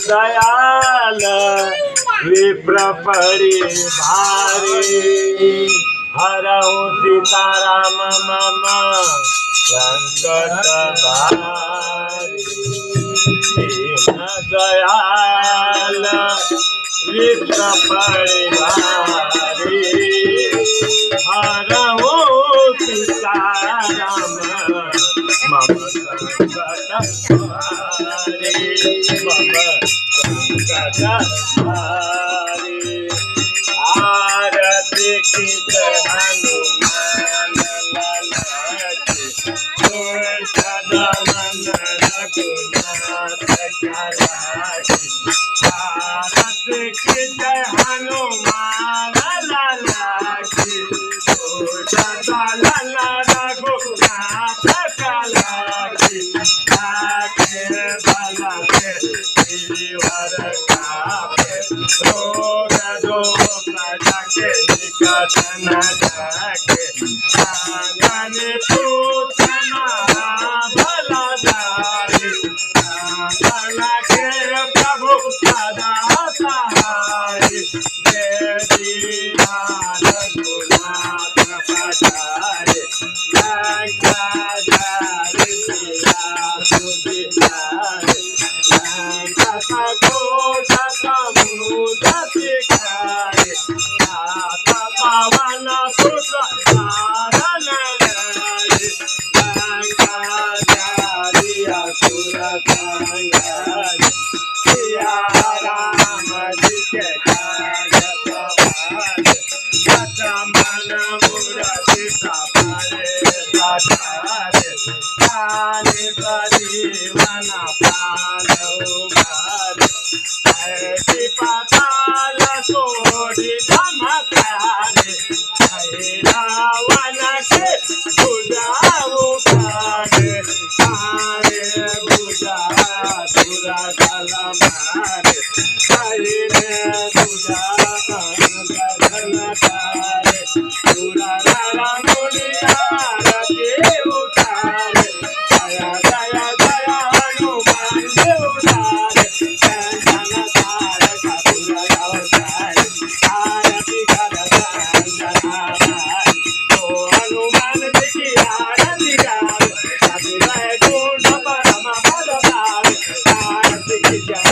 दयाल विप्रपरी भारी हरहु सीताराम मम संकट भारी दीन दयाल विप्रपरी भारी हरहु सीताराम मम संकट भारी मम संकट भारी आरती की जय हनुमान लाला की सदानंद रघुनाथ कला की आरती की जय हनुमान लाला की सदानंद रघुनाथ कला की आके भला के जीवर कापे रोग दोष जाके निकट न जाके आंगन पूछना भला जाए आंगन के प्रभु सदा सहाय जय दीनाथ गुनाथ पठारे लंका जारे सिया सुदितारे लंका सकोट समुद्र सिखारे नाथ पवन सुत साधन लहरे लंका जारी असुर संहारे सिया राम जी के काज सवारे लक्ष्मण मूरति सफरे सठारे काले परिवन प्राण उबारे ऐसी पाताल सोढ़ी धमकारे रावण के भुजा उखाड़े मारे भुजा सुरा दल मारे भुजा गगन तारे सुरा नर मुनिया रति उतारे जया जया जया हनुमान जी उतारे कंचन तारक सुर अवतारे आरती कर अंजना भाई तो हनुमान जी की आरती गावे सभी वैकुंठ परम पद पावे आरती की जय